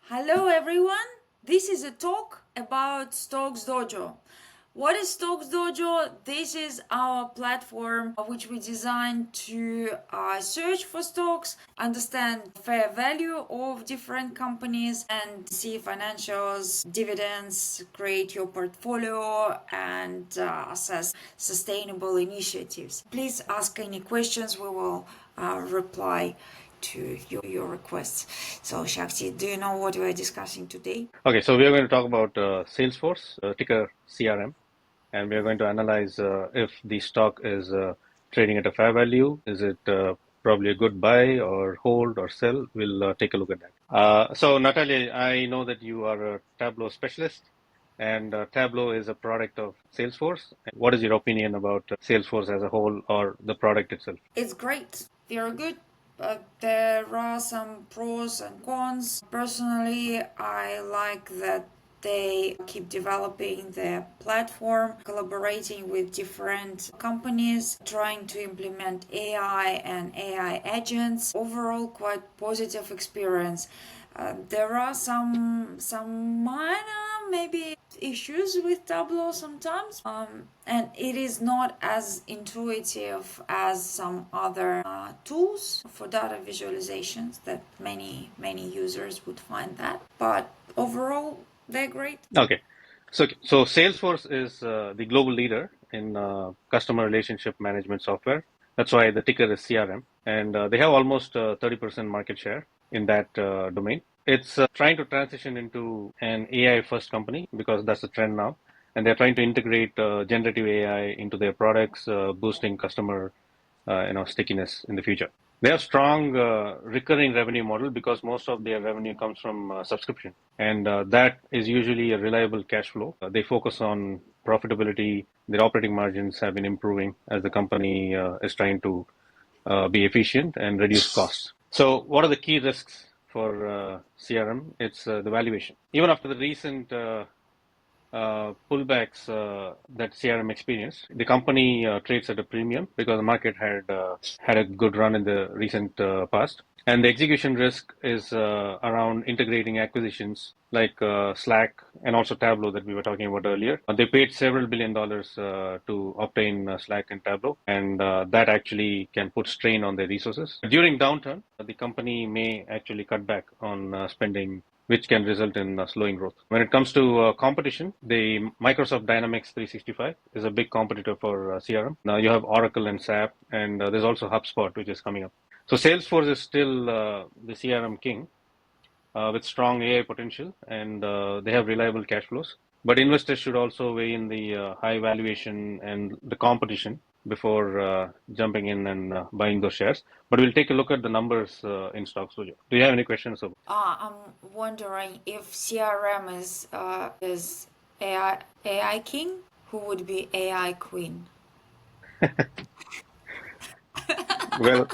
Hello everyone, this is a talk about StocksDojo. What is StocksDojo? This is our platform which we designed to search for stocks, understand fair value of different companies and see financials, dividends, create your portfolio and assess sustainable initiatives. Please ask any questions, we will reply to your requests. So Shakti, do you know what we are discussing today? Okay, so we are going to talk about Salesforce, ticker CRM, and we are going to analyze if the stock is trading at a fair value. Is it probably a good buy or hold or sell? We'll take a look at that. So Natalia, I know that you are a Tableau specialist, and Tableau is a product of Salesforce. What is your opinion about Salesforce as a whole or the product itself? It's great, very good, but there are some pros and cons. Personally, I like that they keep developing their platform, collaborating with different companies, trying to implement AI and AI agents. Overall, quite positive experience. There are some minor maybe issues with Tableau sometimes, and it is not as intuitive as some other tools for data visualizations that many users would find that. But overall, they're great. Okay. So Salesforce is the global leader in customer relationship management software. That's why the ticker is CRM, and they have almost 30% market share in that domain. It's trying to transition into an AI first company because that's the trend now, and they're trying to integrate generative AI into their products, boosting customer stickiness in the future. They have strong recurring revenue model because most of their revenue comes from subscription, and that is usually a reliable cash flow. They focus on profitability. Their operating margins have been improving as the company is trying to be efficient and reduce costs. So, what are the key risks for CRM? It's the valuation. Even after the recent pullbacks that CRM experienced, the company trades at a premium because the market had a good run in the recent past. And the execution risk is around integrating acquisitions like Slack and also Tableau that we were talking about earlier. They paid several $billions to obtain Slack and Tableau, and that actually can put strain on their resources. During downturn, the company may actually cut back on spending, which can result in slowing growth. When it comes to competition, the Microsoft Dynamics 365 is a big competitor for CRM. Now you have Oracle and SAP, and there's also HubSpot, which is coming up. So Salesforce is still the CRM king with strong AI potential, and they have reliable cash flows. But investors should also weigh in the high valuation and the competition before jumping in and buying those shares. But we'll take a look at the numbers in StocksDojo. Do you have any questions? I'm wondering if CRM is AI king, who would be AI queen? Well,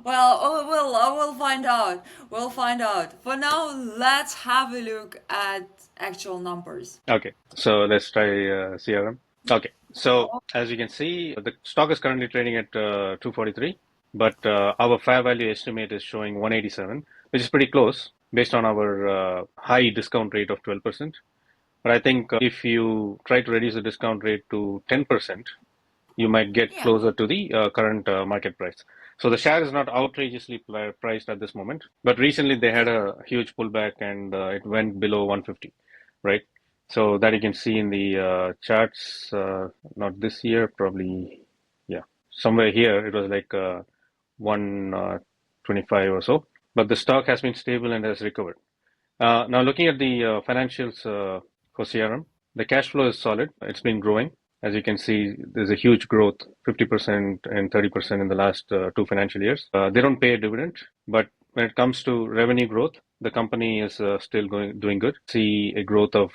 Well, we'll find out. We'll find out. For now, let's have a look at actual numbers. okay. So let's try CRM. Okay. So as you can see, the stock is currently trading at 243, but our fair value estimate is showing 187, which is pretty close based on our high discount rate of 12%. But I think if you try to reduce the discount rate to 10%, you might get Yeah. closer to the current market price. So the share is not outrageously priced at this moment, but recently they had a huge pullback and it went below 150, right? So that you can see in the charts, not this year, probably, yeah, somewhere here it was like 125 or so, but the stock has been stable and has recovered. Now looking at the financials for CRM, the cash flow is solid. It's been growing. As you can see, there's a huge growth, 50% and 30% in the last two financial years. They don't pay a dividend, but when it comes to revenue growth, the company is still doing good. See a growth of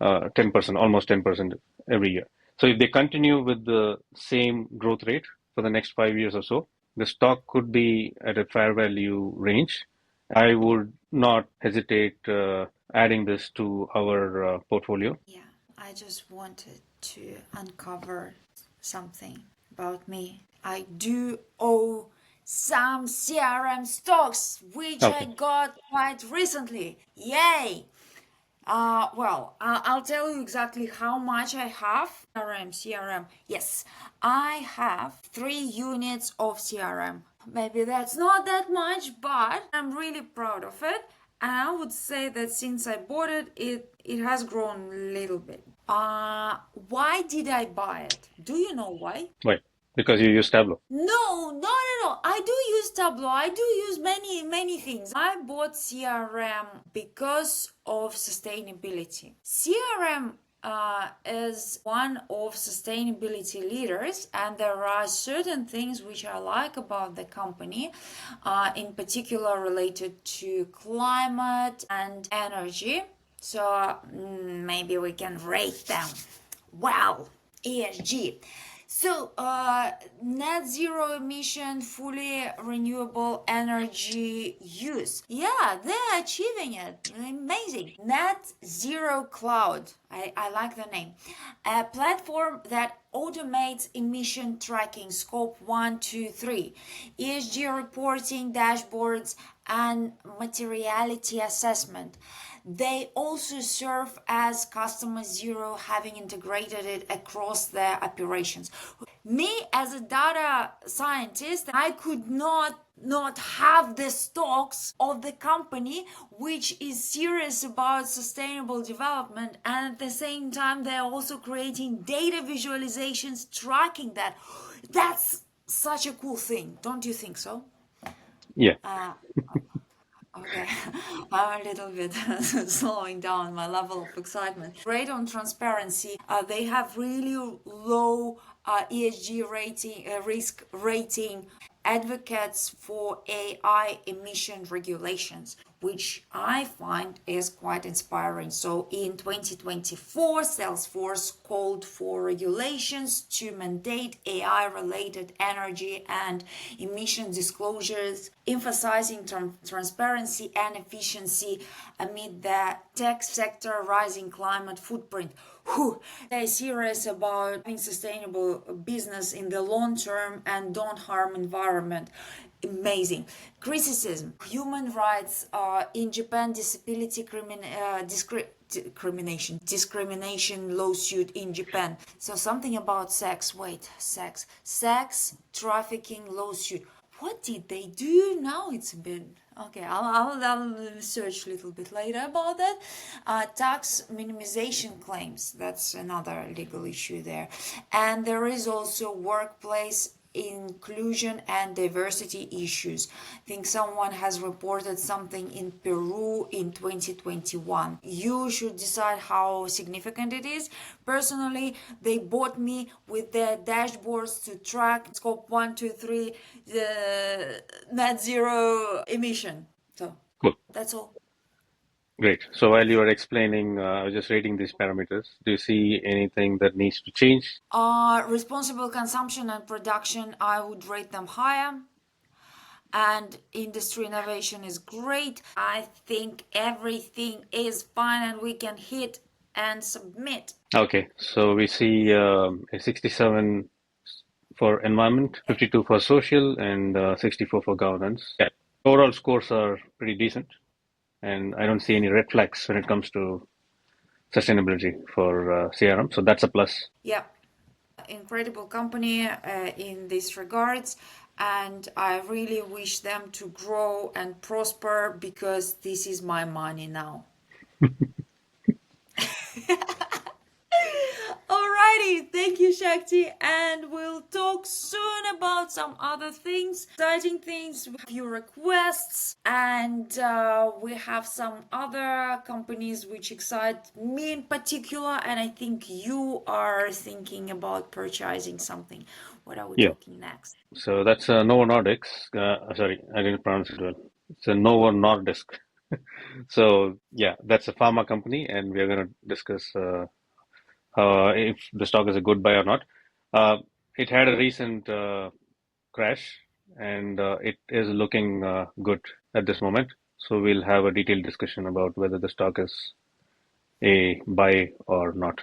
10%, almost 10% every year. So if they continue with the same growth rate for the next 5 years or so, the stock could be at a fair value range. I would not hesitate adding this to our portfolio. Yeah, I just wanted to uncover something about me. I do owe some CRM stocks, which I got quite recently. Yay! I'll tell you exactly how much I have. CRM. Yes, I have 3 units of CRM. Maybe that's not that much, but I'm really proud of it. And I would say that since I bought it, it has grown a little bit. Why did I buy it? Do you know why? Why? Because you use Tableau. No, not at all. I do use Tableau. I do use many things. I bought CRM because of sustainability. CRM is one of sustainability leaders, and there are certain things which I like about the company, in particular related to climate and energy. So maybe we can rate them. Well, ESG. So, net zero emission, fully renewable energy use. Yeah, they're achieving it. Amazing. Net zero cloud. I like the name. A platform that automates emission tracking, scope 1, 2, 3, ESG reporting, dashboards, and materiality assessment. They also serve as customer zero, having integrated it across their operations. Me as a data scientist, I could not have the stocks of the company which is serious about sustainable development, and at the same time they're also creating data visualizations tracking that. That's such a cool thing, don't you think so? Yeah. Okay, I'm a little bit slowing down my level of excitement. Great on transparency. They have really low ESG rating, risk rating, advocates for AI emission regulations, which I find is quite inspiring. So in 2024, Salesforce called for regulations to mandate AI related energy and emission disclosures, emphasizing transparency and efficiency amid the tech sector rising climate footprint. They're serious about having sustainable business in the long term and don't harm environment. Amazing. Criticism. Human rights in Japan, discrimination lawsuit in Japan. So something about sex. Wait, sex trafficking lawsuit. What did they do? Now it's a bit okay. I'll search a little bit later about that. Tax minimization claims. That's another legal issue there. And there is also workplace inclusion and diversity issues. I think someone has reported something in Peru in 2021. You should decide how significant it is. Personally, they bought me with their dashboards to track scope 1, 2, 3, the net zero emission. So Cool. that's all. Great. So while you were explaining, I was just rating these parameters. Do you see anything that needs to change? Responsible consumption and production, I would rate them higher. And industry innovation is great. I think everything is fine and we can hit and submit. Okay. So we see a 67 for environment, 52 for social, and 64 for governance. Yeah. Overall scores are pretty decent, and I don't see any red flags when it comes to sustainability for CRM. So that's a plus. Yeah, incredible company in these regards, and I really wish them to grow and prosper because this is my money now. Alrighty, thank you, Shakti, and we'll talk soon about some other things, exciting things, a few requests, and we have some other companies which excite me in particular, and I think you are thinking about purchasing something. What are we talking next? So that's Novo Nordisk. Sorry, I didn't pronounce it well. It's a Novo Nordisk. So yeah, that's a pharma company, and we are going to discuss if the stock is a good buy or not. It had a recent crash, and it is looking good at this moment. So we'll have a detailed discussion about whether the stock is a buy or not.